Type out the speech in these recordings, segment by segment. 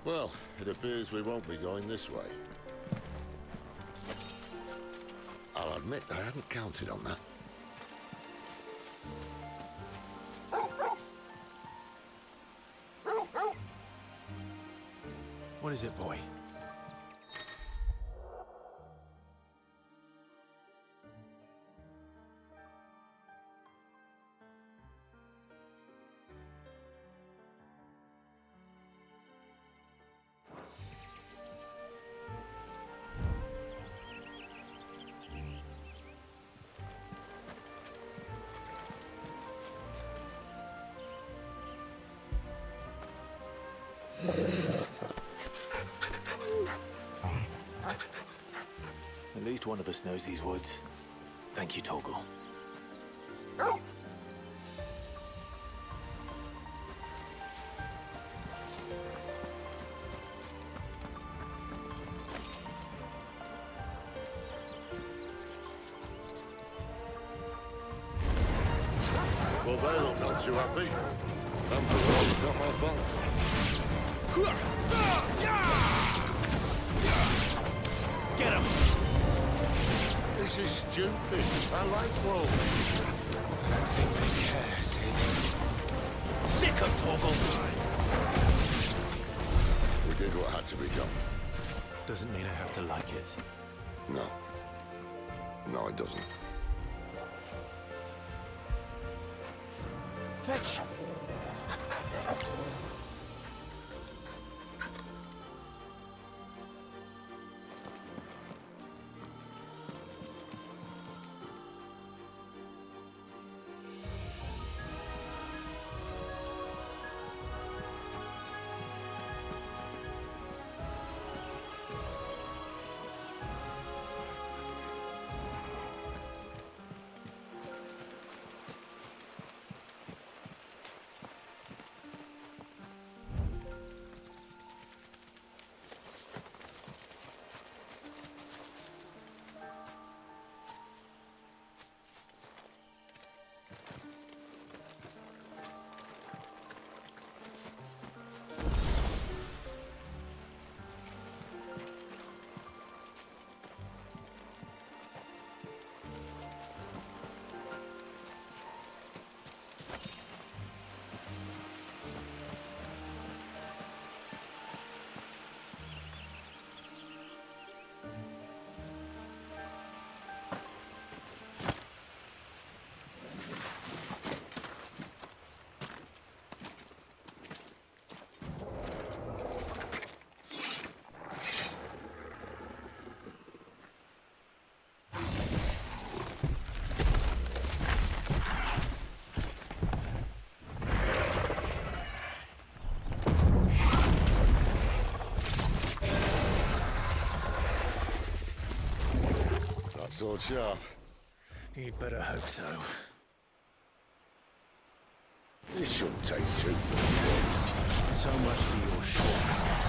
Well, it appears we won't be going this way. I'll admit I hadn't counted on that. What is it, boy? At least one of us knows these woods. Thank you, Torgal. Well, they look not too happy. After all, it's not my fault. Get him! This is stupid. I like wolves. I don't think they care, Sid. Sick of Torgal! We did what had to be done. Doesn't mean I have to like it. No. No, it doesn't. Fetch! Sword sharp. You'd better hope so. This shouldn't take too. So much for your shortcuts.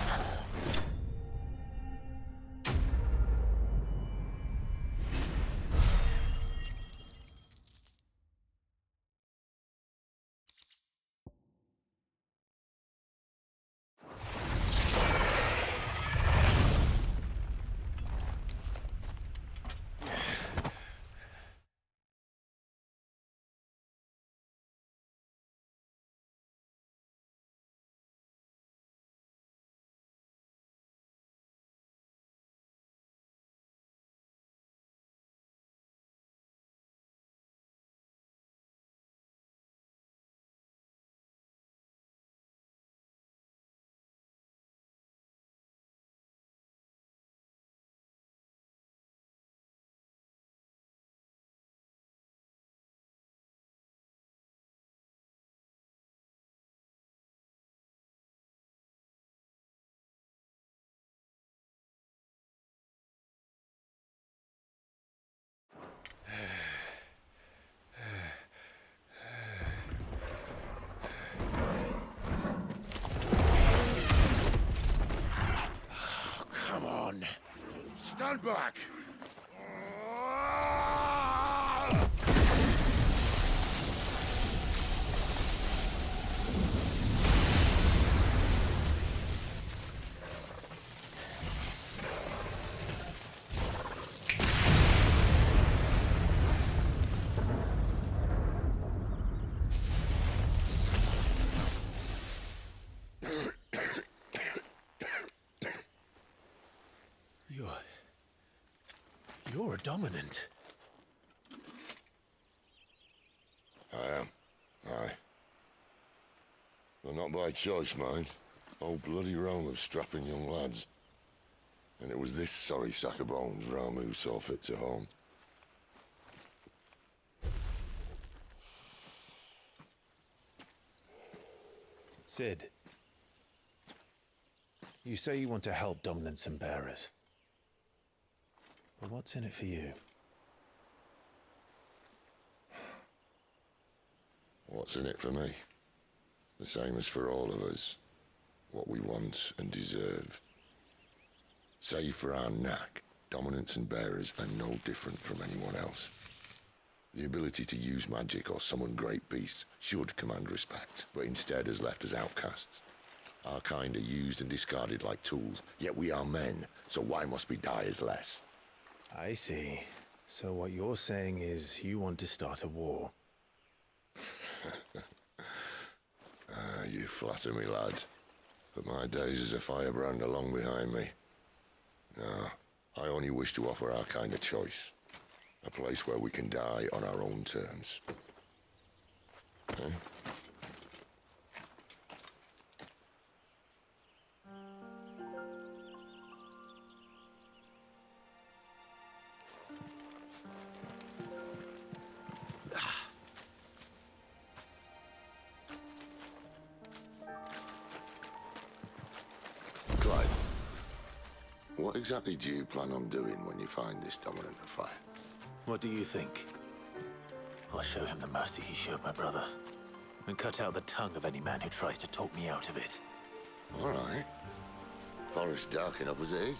Stand back! You're a dominant. I am. Aye. But not by choice, mind. Old bloody Rome of strapping young lads. And it was this sorry sack of bones Ramu saw fit to home. Sid, you say you want to help dominants and bearers. But what's in it for you? What's in it for me? The same as for all of us. What we want and deserve. Save for our knack, dominants and bearers are no different from anyone else. The ability to use magic or summon great beasts should command respect, but instead has left us outcasts. Our kind are used and discarded like tools, yet we are men, so why must we die as less? I see. So what you're saying is you want to start a war. You flatter me, lad. But my days as a firebrand are long behind me. No, I only wish to offer our kind of choice. A place where we can die on our own terms. Eh? Clive, what exactly do you plan on doing when you find this dominant of fire? What do you think? I'll show him the mercy he showed my brother, and cut out the tongue of any man who tries to talk me out of it. All right. Forest dark enough as it is.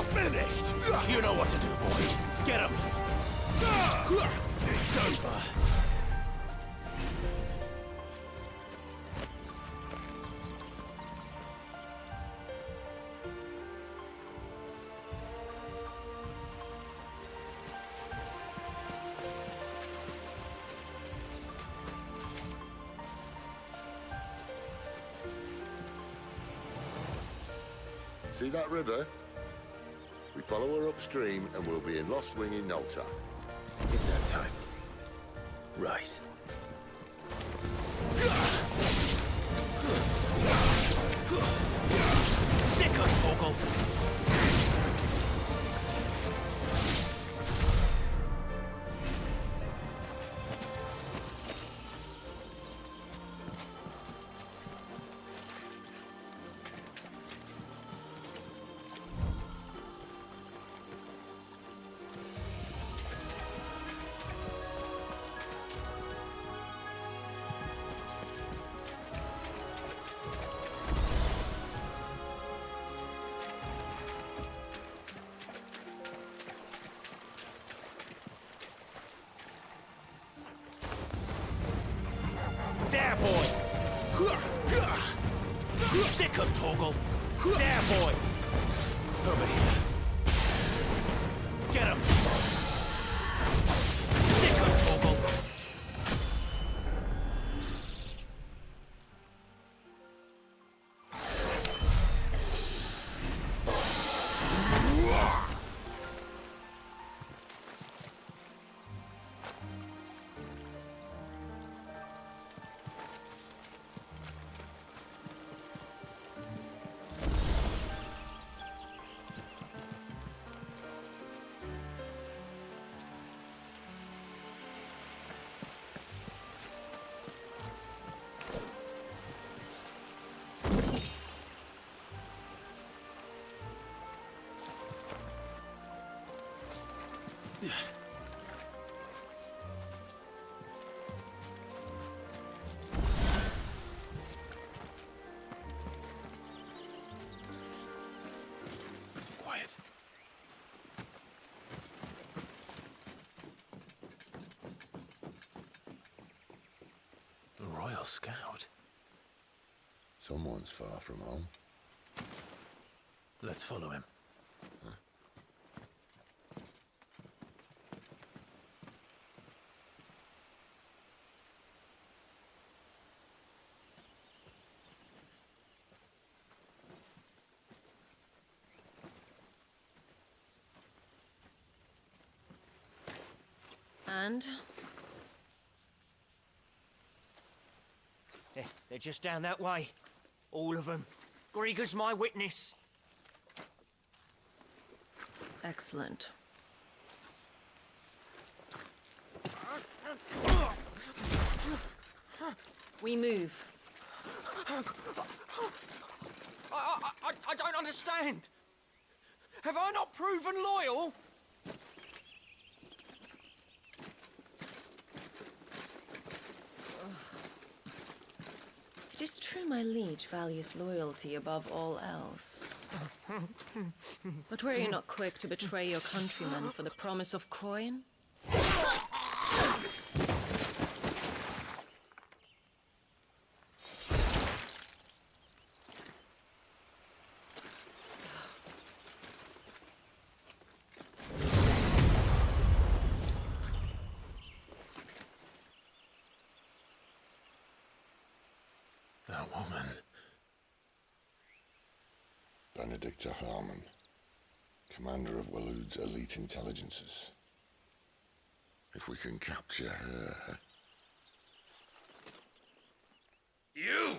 Finished! You know what to do, boys. Get him! It's over. See that river? We follow her upstream and we'll be in Lost Wing in no time. It's that time. Right. Sick of Torgal! There, boy! Sick of Torgal! There, boy! Over here. Get him! Sick of Torgal! scout. Someone's far from home. Let's follow him. And? They're just down that way. All of them. Grieger's my witness. Excellent. We move. I don't understand. Have I not proven loyal? It is true my liege values loyalty above all else. But were you not quick to betray your countrymen for the promise of coin? That woman. Benedicta Harmon, commander of Waloed's elite intelligences. If we can capture her... You!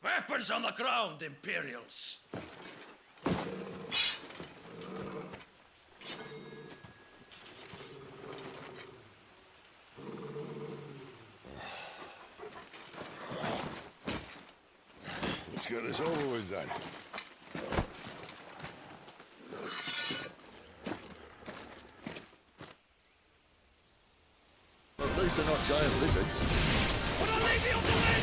Weapons on the ground, Imperials! Let's get this over with then. Well, at least they're not giant lizards. But I'll leave you on the way!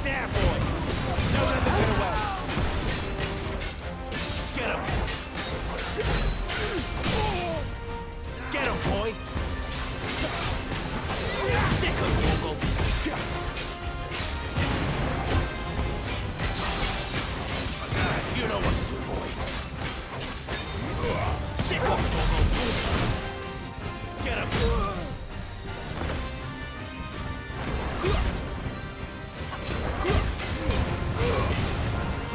There, boy. Don't let them get away. Get him. Get him, boy. Sick of Torgal. You know what to do, boy. Sick of Torgal. Get him.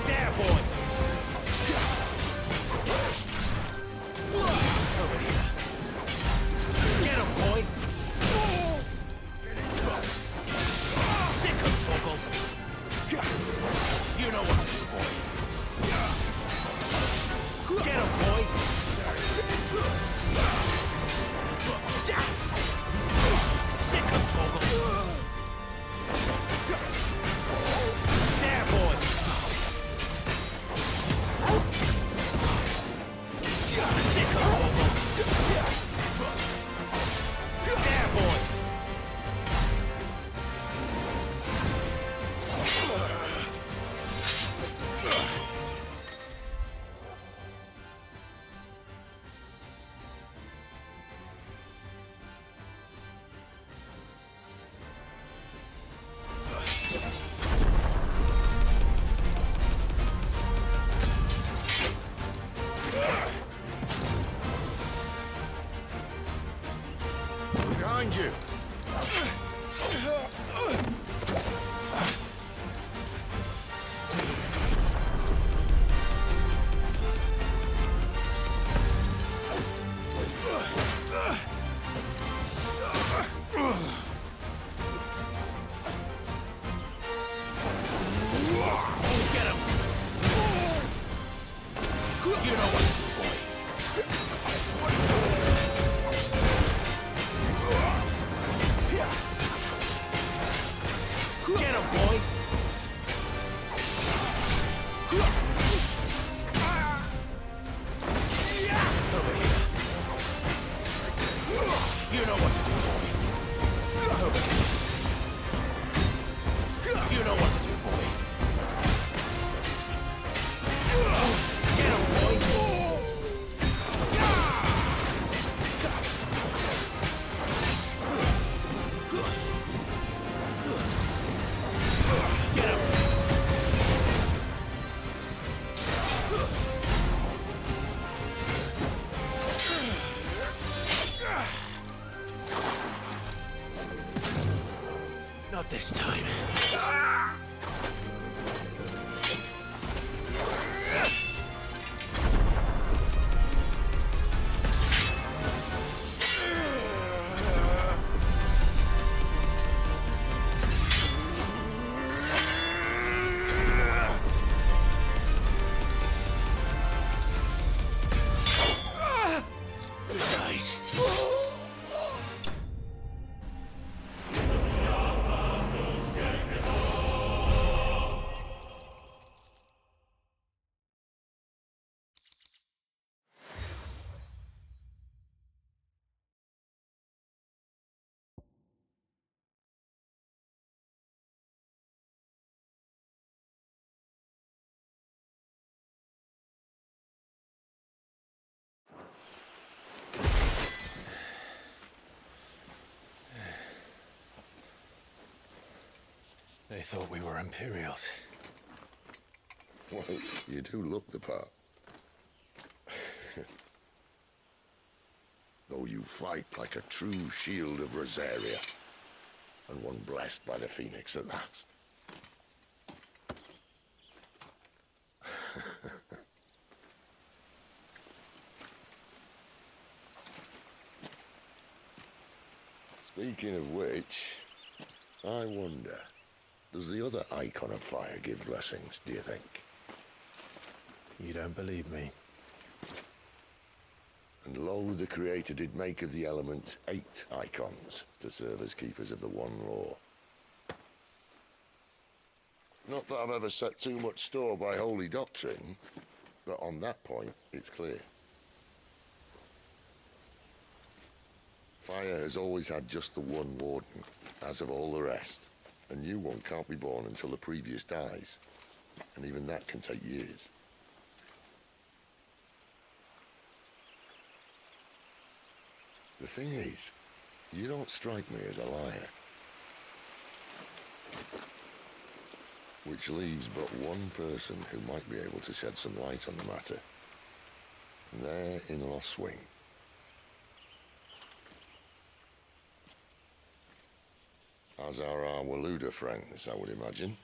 There, boy. Over here. Get him, boy. Sick of Torgal. You know what to do, boy. Get him, boy. Sick of Torgal. There, boy. Sick of Torgal. There, boy. Behind you! Get him. You know what to do, boy. this time. They thought we were Imperials. Well, you do look the part. Though you fight like a true shield of Rosaria. And one blessed by the Phoenix at that. Speaking of which, I wonder, does the other Icon of Fire give blessings, do you think? You don't believe me? And lo, the Creator did make of the elements 8 Icons to serve as keepers of the one law. Not that I've ever set too much store by holy doctrine, but on that point, it's clear. Fire has always had just the one warden, as of all the rest. A new one can't be born until the previous dies, and even that can take years. The thing is, you don't strike me as a liar. Which leaves but one person who might be able to shed some light on the matter. And they're in Lost Swing. As are our Waluda friends, I would imagine.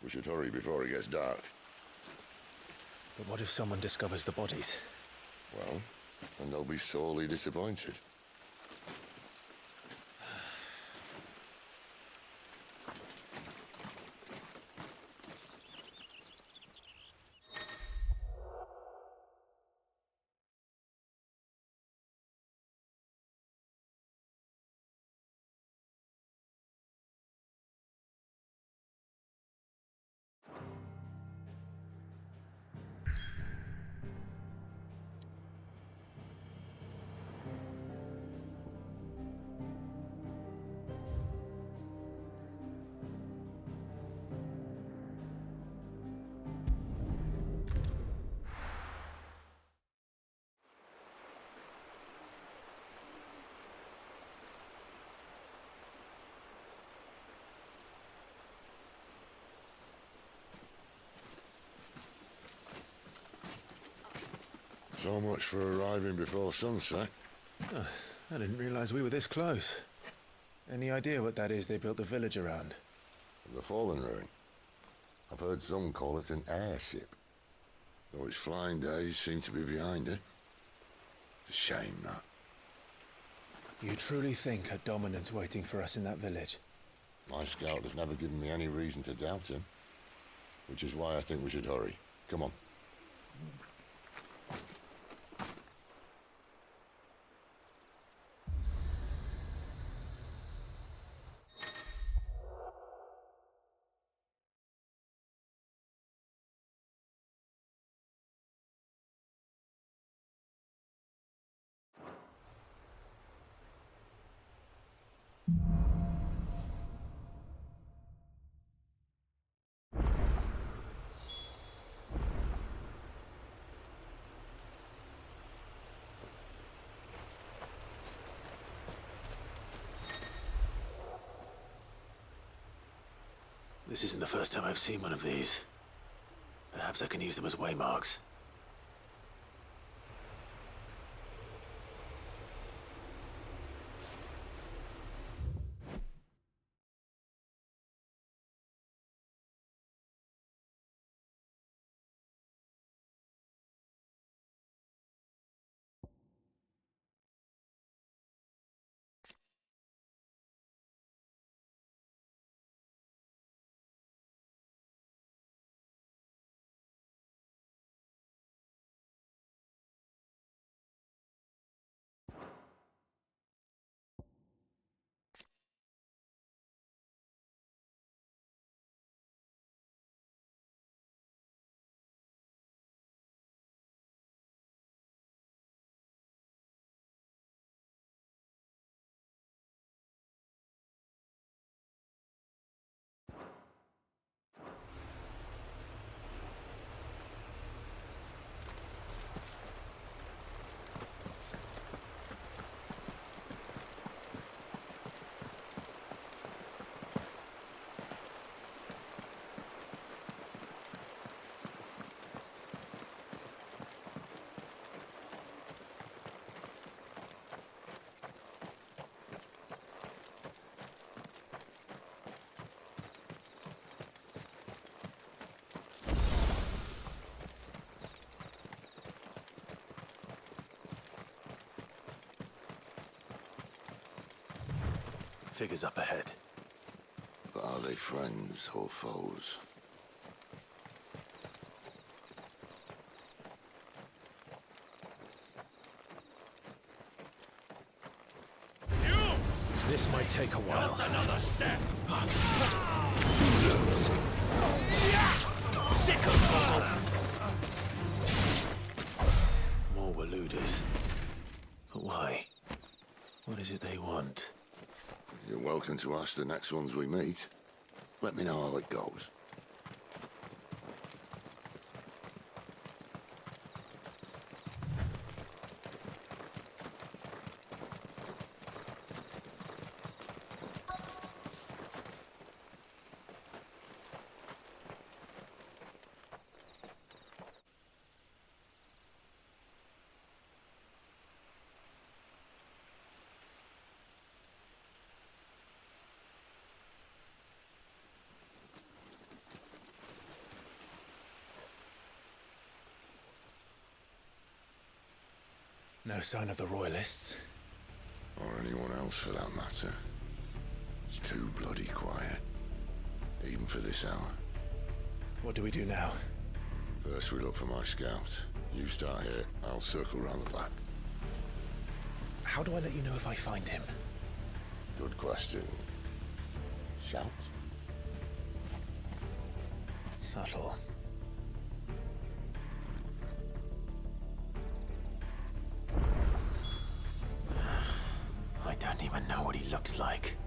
We should hurry before it gets dark. But what if someone discovers the bodies? Well, and they'll be sorely disappointed. So much for arriving before sunset. I didn't realize we were this close. Any idea what that is they built the village around? The Fallen Ruin. I've heard some call it an airship. Though its flying days seem to be behind it. It's a shame, that. You truly think a dominant's waiting for us in that village? My scout has never given me any reason to doubt him. Which is why I think we should hurry. Come on. This isn't the first time I've seen one of these. Perhaps I can use them as waymarks. Figures up ahead. But are they friends or foes? You! This might take a while. Not another step! Sickle trouble! More were looters. But why? What is it they want? You're welcome to ask the next ones we meet. Let me know how it goes. No sign of the Royalists. Or anyone else for that matter. It's too bloody quiet. Even for this hour. What do we do now? First we look for my scout. You start here, I'll circle round the back. How do I let you know if I find him? Good question. Shout? Subtle. I don't even know what he looks like.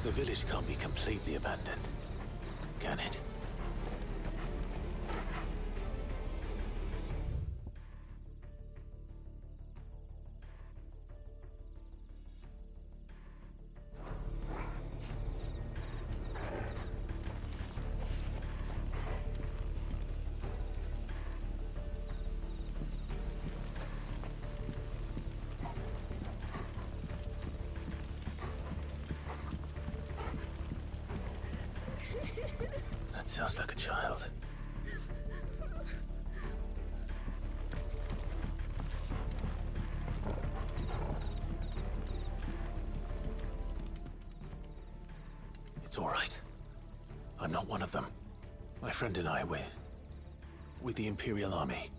The village can't be completely abandoned, can it? That sounds like a child. It's all right. I'm not one of them. My friend and I, we're with the Imperial Army.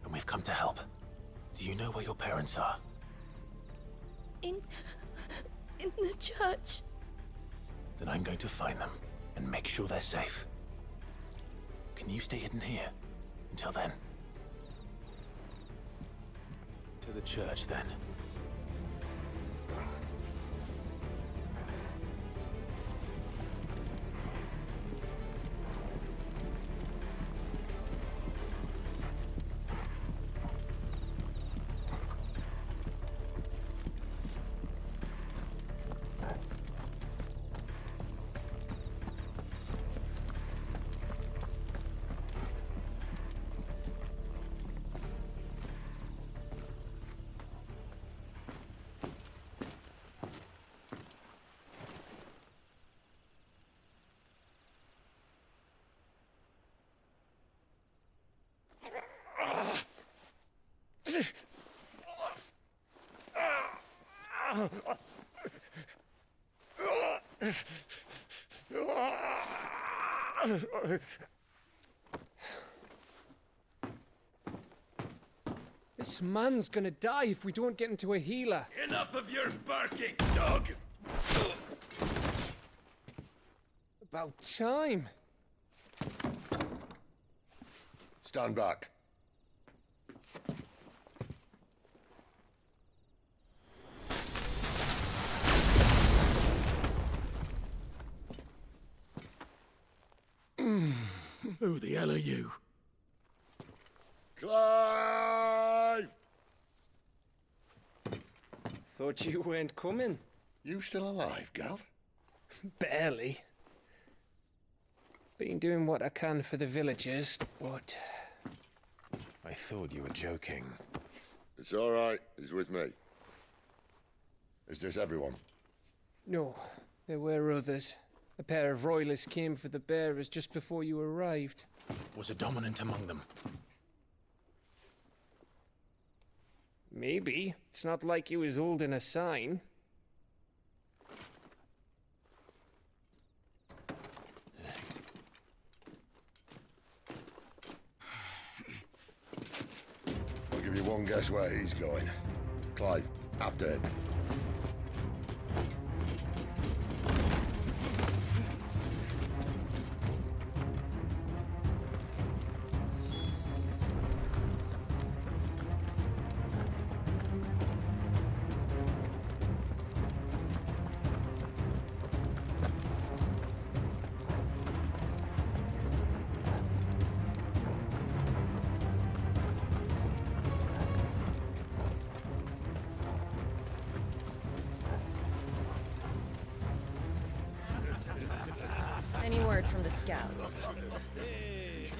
And we've come to help. Do you know where your parents are? In the church. Then I'm going to find them and make sure they're safe. Can you stay hidden here until then? To the church, then. This man's gonna die if we don't get into a healer. Enough of your barking, dog! About time. Stand back. Who the hell are you? Clive! Thought you weren't coming. You still alive, Gav? Barely. Been doing what I can for the villagers, but... I thought you were joking. It's all right. He's with me. Is this everyone? No, there were others. A pair of royalists came for the bearers just before you arrived. Was a dominant among them? Maybe. It's not like he was holding a sign. I'll give you one guess where he's going. Clive, after him. Any word from the scouts?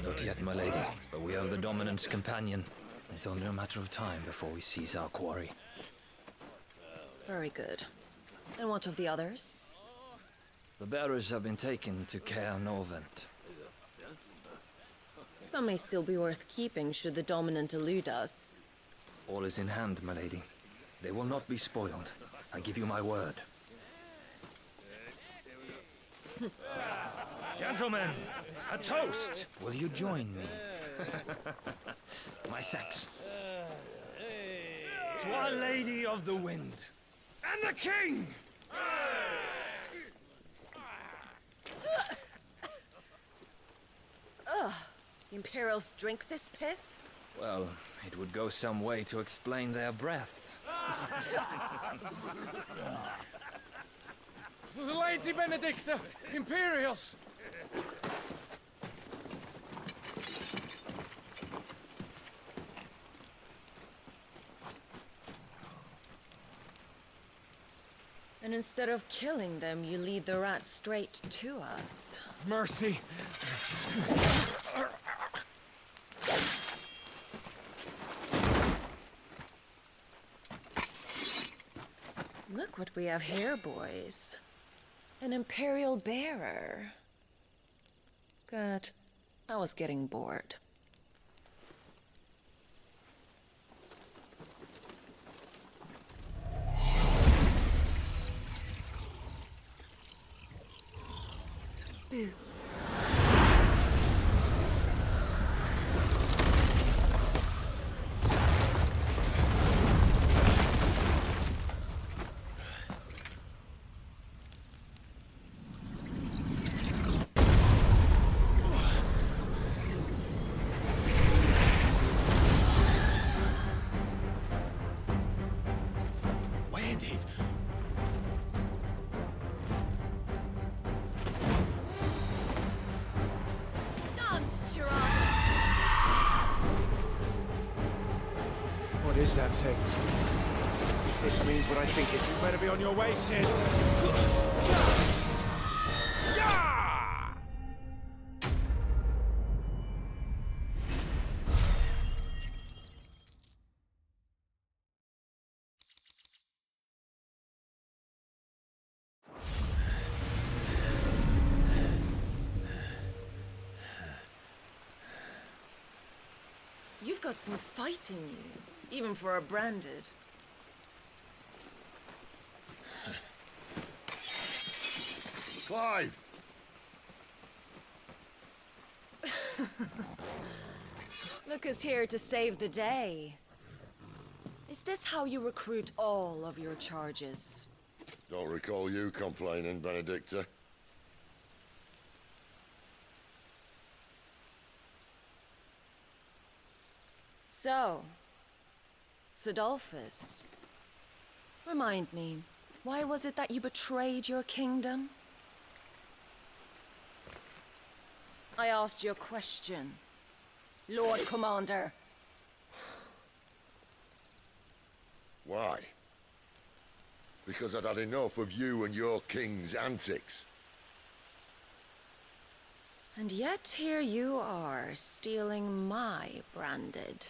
Not yet, my lady, but we have the dominant's companion. It's only a matter of time before we seize our quarry. Very good. And what of the others? The bearers have been taken to Caer Norvent. Some may still be worth keeping should the dominant elude us. All is in hand, my lady. They will not be spoiled. I give you my word. Gentlemen, a toast! Will you join me? My thanks. To Our Lady of the Wind. And the King! The Imperials drink this piss? Well, it would go some way to explain their breath. Lady Benedicta! Imperials! And instead of killing them, you lead the rats straight to us. Mercy! Look what we have here, boys. An Imperial bearer. Good. I was getting bored. Boo. Where did... Dance, Gerard! What is that thing? If this means what I think it, you better be on your way, Sid. You've got some fight in you, even for a branded. Clive! Lucas here to save the day. Is this how you recruit all of your charges? Don't recall you complaining, Benedicta. So, Sidolphus, remind me, why was it that you betrayed your kingdom? I asked you a question, Lord Commander. Why? Because I'd had enough of you and your king's antics. And yet here you are, stealing my branded.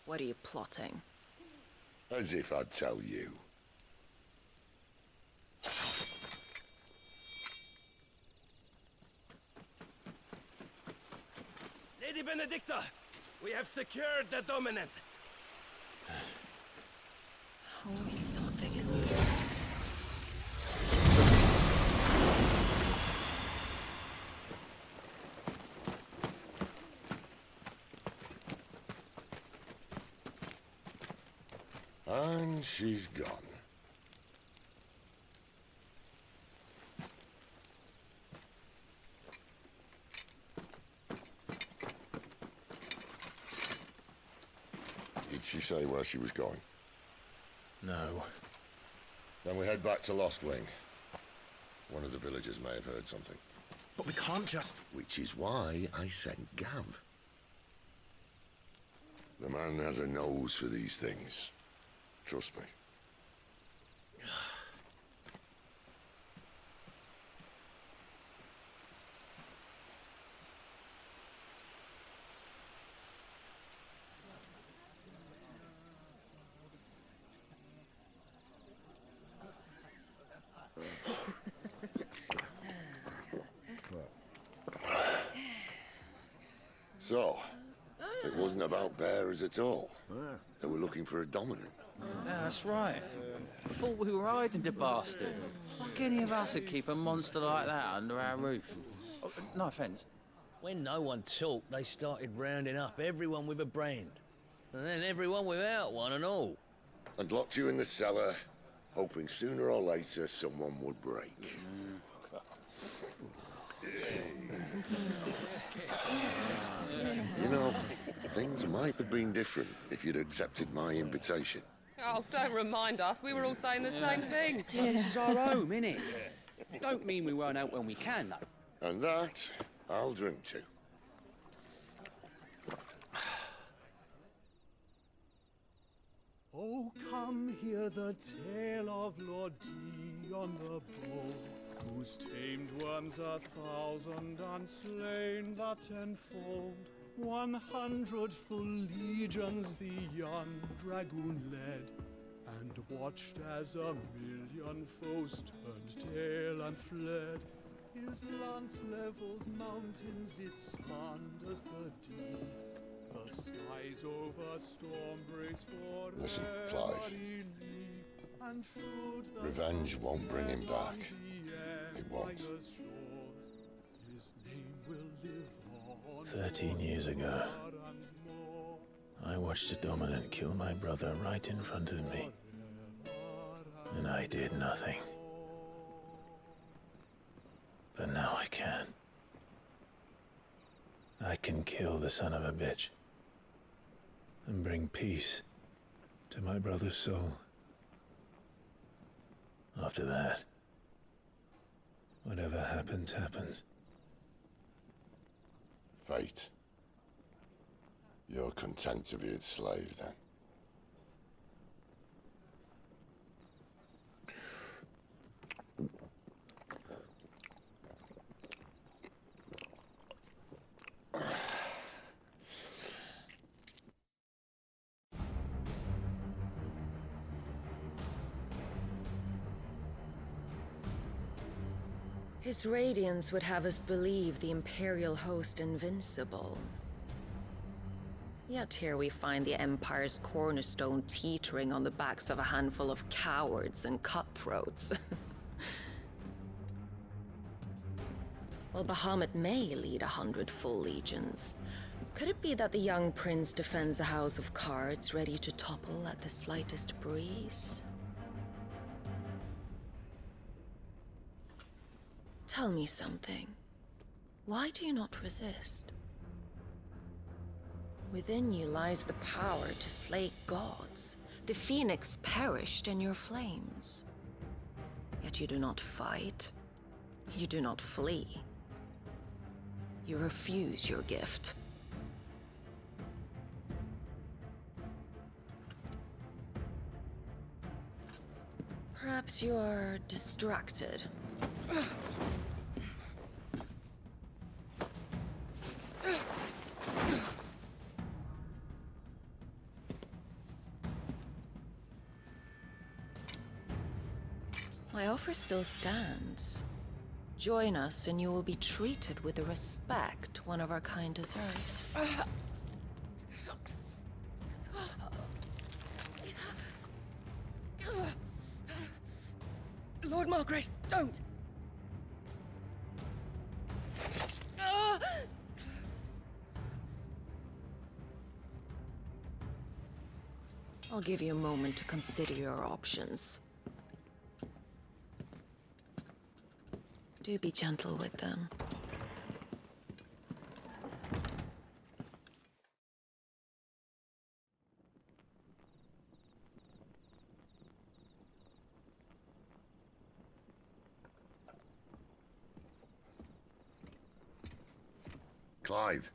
What are you plotting? As if I'd tell you. Lady Benedicta, we have secured the dominant. Always something, isn't there? And she's gone. Did she say where she was going? No. Then we head back to Lost Wing. One of the villagers may have heard something. But we can't just... Which is why I sent Gav. The man has a nose for these things. Trust me. So, it wasn't about bearers at all. They were looking for a dominant. Yeah, that's right. Thought we were hiding the bastard. Like any of us would keep a monster like that under our roof. Oh, no offence. When no one talked, they started rounding up everyone with a brand. And then everyone without one and all. And locked you in the cellar, hoping sooner or later someone would break. You know, things might have been different if you'd accepted my invitation. Oh, don't remind us. We were all saying the same thing. Yeah, this is our home, innit? Don't mean we won't out when we can, though. And that, I'll drink to. Oh, come hear the tale of Lord D on the bow, whose tamed worms 1,000 and slain the tenfold. 100 full legions the young dragoon led, and watched as 1,000,000 foes turned tail and fled. His lance levels mountains, it spanned as the deep. The skies over storm breaks for Listen, Clive. Revenge won't bring him back. It won't. 13 years ago, I watched a dominant kill my brother right in front of me. And I did nothing. But now I can. I can kill the son of a bitch. And bring peace to my brother's soul. After that, whatever happens, happens. Fate. You're content to be its slave, then? His radiance would have us believe the Imperial host invincible. Yet here we find the Empire's cornerstone teetering on the backs of a handful of cowards and cutthroats. While Bahamut may lead 100 full legions, could it be that the young prince defends a house of cards ready to topple at the slightest breeze? Tell me something. Why do you not resist? Within you lies the power to slay gods. The phoenix perished in your flames. Yet you do not fight. You do not flee. You refuse your gift. Perhaps you are distracted. My offer still stands. Join us and you will be treated with the respect one of our kind deserves. Lord Margrace, don't! I'll give you a moment to consider your options. Do be gentle with them. Clive.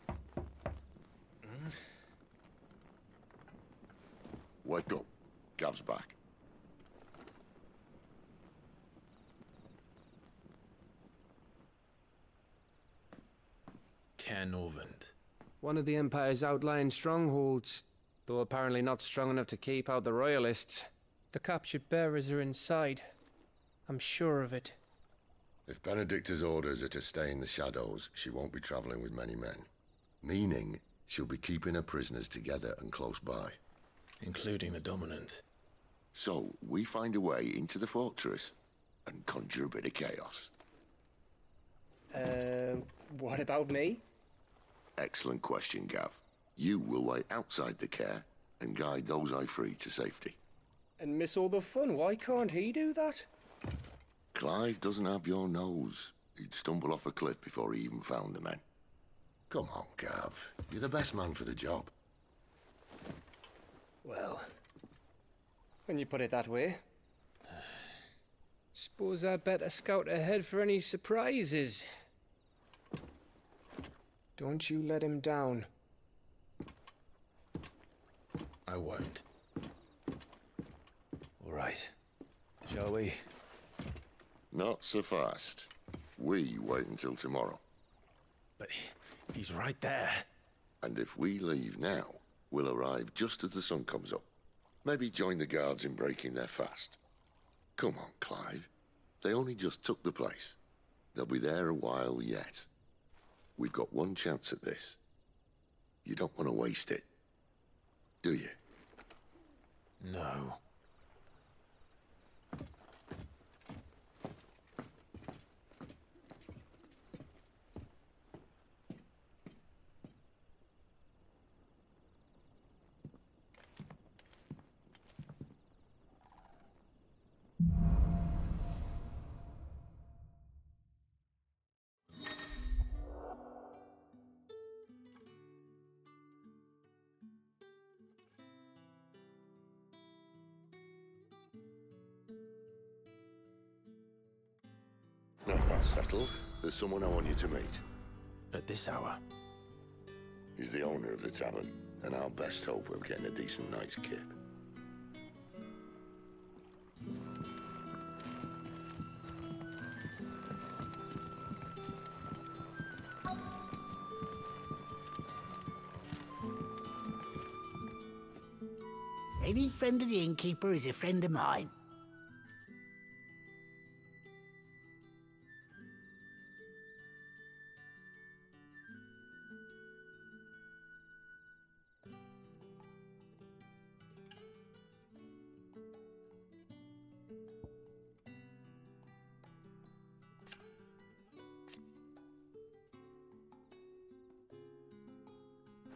Wake up. Gav's back. Canorvand. One of the Empire's outlying strongholds, though apparently not strong enough to keep out the Royalists. The captured bearers are inside. I'm sure of it. If Benedicta's orders are to stay in the shadows, she won't be traveling with many men. Meaning, she'll be keeping her prisoners together and close by. Including the Dominant. So, we find a way into the fortress and conjure a bit of chaos. What about me? Excellent question, Gav. You will wait outside the care and guide those I free to safety. And miss all the fun. Why can't he do that? Clive doesn't have your nose. He'd stumble off a cliff before he even found the men. Come on, Gav. You're the best man for the job. Well, when you put it that way. Suppose I better scout ahead for any surprises. Don't you let him down. I won't. All right. Shall we? Not so fast. We wait until tomorrow. But he's right there. And if we leave now, we'll arrive just as the sun comes up. Maybe join the guards in breaking their fast. Come on, Clive. They only just took the place. They'll be there a while yet. We've got one chance at this. You don't want to waste it, do you? No. Now that's settled. There's someone I want you to meet. At this hour? He's the owner of the tavern, and our best hope of getting a decent night's kip. Any friend of the innkeeper is a friend of mine.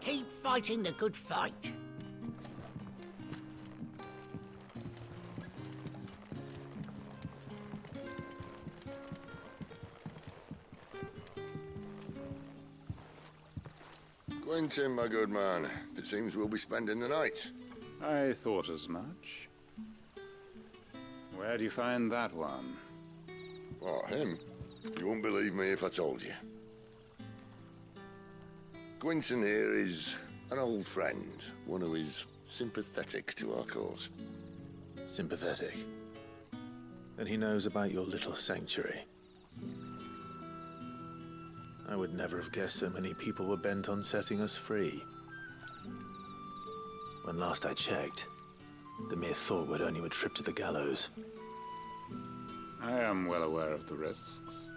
Keep fighting the good fight. Quentin, my good man. It seems we'll be spending the night. I thought as much. Where do you find that one? What, him? You wouldn't believe me if I told you. Quentin here is an old friend, one who is sympathetic to our cause. Sympathetic? And he knows about your little sanctuary. I would never have guessed so many people were bent on setting us free. When last I checked, the mere thought would earn you a trip to the gallows. I am well aware of the risks,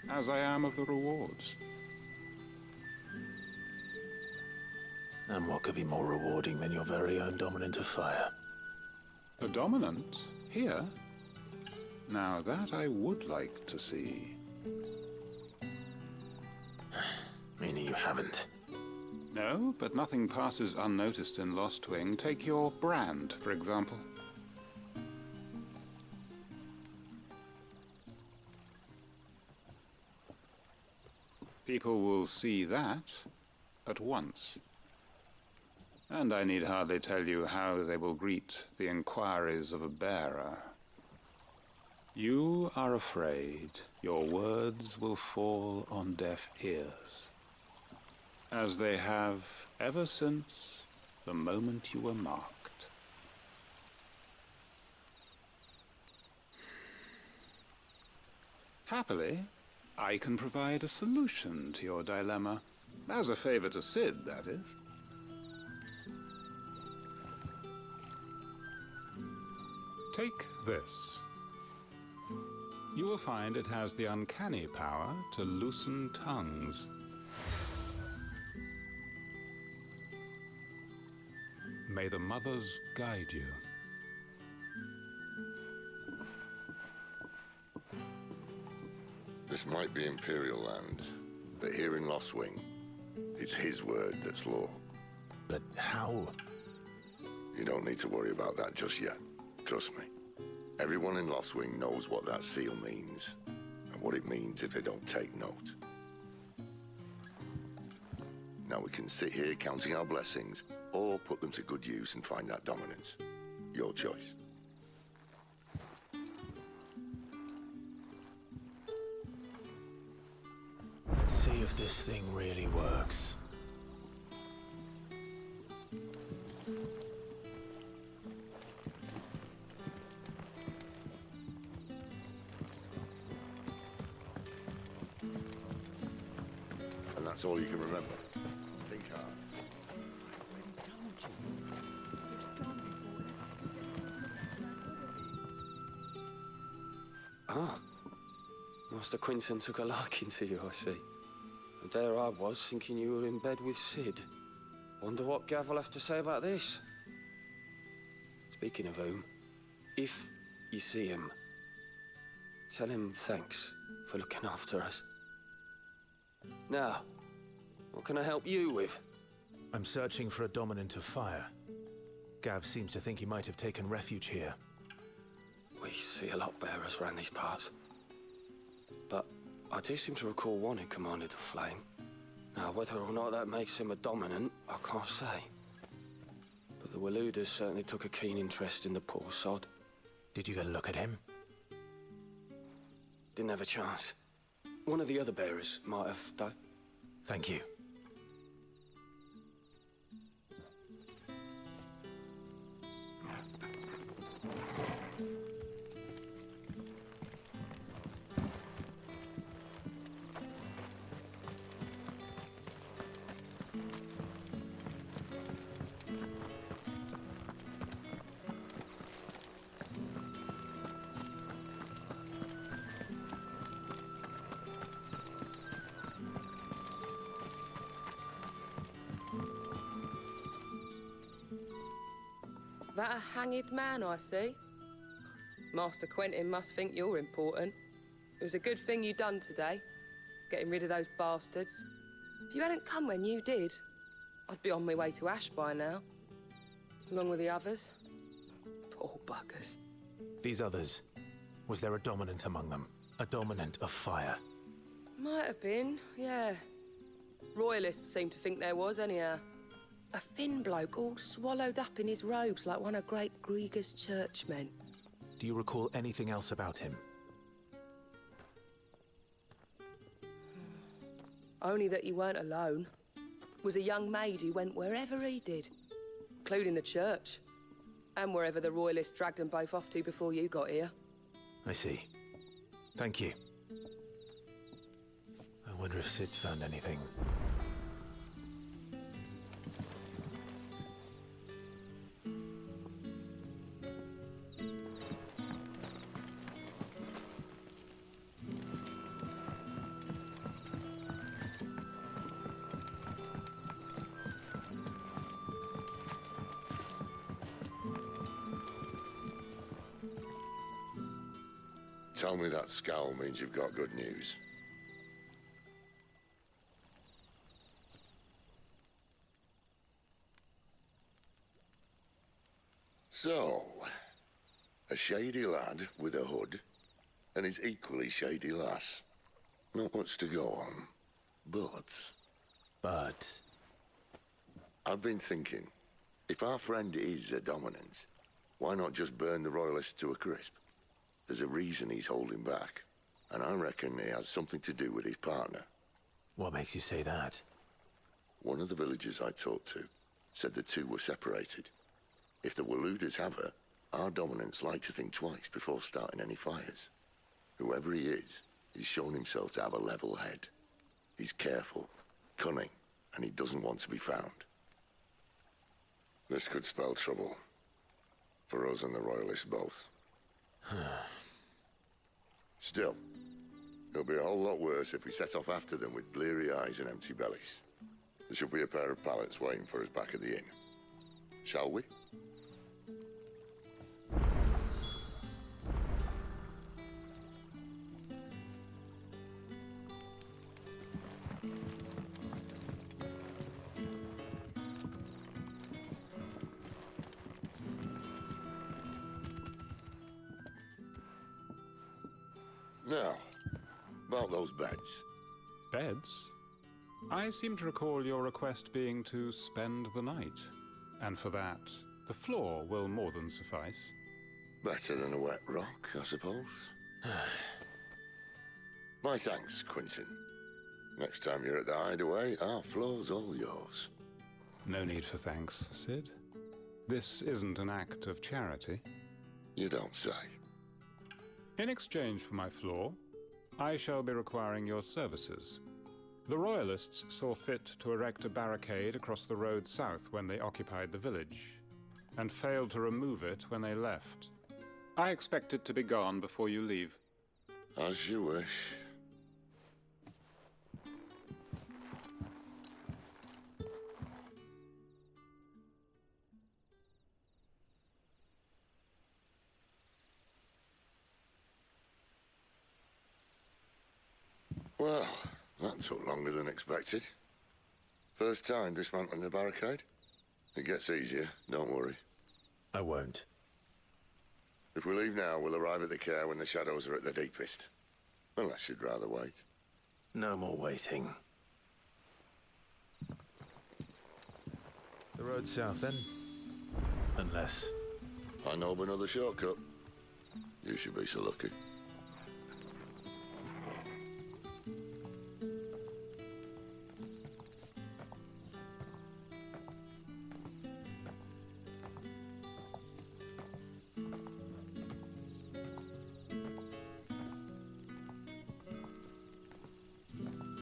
as I am of the rewards. And what could be more rewarding than your very own dominant of fire? A dominant? Here? Now that I would like to see. Meaning you haven't? No, but nothing passes unnoticed in Lostwing. Take your brand, for example. People will see that at once. And I need hardly tell you how they will greet the inquiries of a bearer. You are afraid your words will fall on deaf ears, as they have ever since the moment you were marked. Happily, I can provide a solution to your dilemma. As a favor to Sid, that is. Take this. You will find it has the uncanny power to loosen tongues. May the mothers guide you. This might be Imperial land, but here in Lostwing, it's his word that's law. But how? You don't need to worry about that just yet. Trust me. Everyone in Lostwing knows what that seal means, and what it means if they don't take note. Now we can sit here counting our blessings, or put them to good use and find that dominance. Your choice. Let's see if this thing really works. And that's all you can remember. Think hard. Ah. Master Quinton took a liking to you, I see. And there I was, thinking you were in bed with Sid. Wonder what Gav will have to say about this. Speaking of whom, if you see him, tell him thanks for looking after us. Now, what can I help you with? I'm searching for a dominant of fire. Gav seems to think he might have taken refuge here. We see a lot bearers around these parts. But I do seem to recall one who commanded the flame. Now, whether or not that makes him a dominant, I can't say. But the Waluders certainly took a keen interest in the poor sod. Did you get a look at him? Didn't have a chance. One of the other bearers might have, though. Thank you. That a hanged man, I see. Master Quentin must think you're important. It was a good thing you done today, getting rid of those bastards. If you hadn't come when you did, I'd be on my way to Ash by now, along with the others. Poor buggers. These others, was there a dominant among them? A dominant of fire? Might have been, yeah. Royalists seem to think there was, anyhow. A thin bloke all swallowed up in his robes like one of Great Grieger's churchmen. Do you recall anything else about him? Only that he weren't alone. Was a young maid who went wherever he did, including the church, and wherever the Royalists dragged them both off to before you got here. I see. Thank you. I wonder if Sid's found anything. Tell me that scowl means you've got good news. So, a shady lad with a hood, and his equally shady lass. Not much to go on, but... I've been thinking, if our friend is a dominant, why not just burn the Royalists to a crisp? There's a reason he's holding back, and I reckon it has something to do with his partner. What makes you say that? One of the villagers I talked to said the two were separated. If the Waluders have her, our dominants like to think twice before starting any fires. Whoever he is, he's shown himself to have a level head. He's careful, cunning, and he doesn't want to be found. This could spell trouble. For us and the Royalists both. Still, it'll be a whole lot worse if we set off after them with bleary eyes and empty bellies. There should be a pair of pallets waiting for us back at the inn. Shall we? Now, about those beds. Beds? I seem to recall your request being to spend the night. And for that, the floor will more than suffice. Better than a wet rock, I suppose. My thanks, Quinton. Next time you're at the hideaway, our floor's all yours. No need for thanks, Sid. This isn't an act of charity. You don't say. In exchange for my floor, I shall be requiring your services. The Royalists saw fit to erect a barricade across the road south when they occupied the village, and failed to remove it when they left. I expect it to be gone before you leave. As you wish. Well, that took longer than expected. First time dismantling the barricade? It gets easier, don't worry. I won't. If we leave now, we'll arrive at the care when the shadows are at their deepest. Unless you'd rather wait. No more waiting. The road south, then? Unless... I know of another shortcut. You should be so lucky.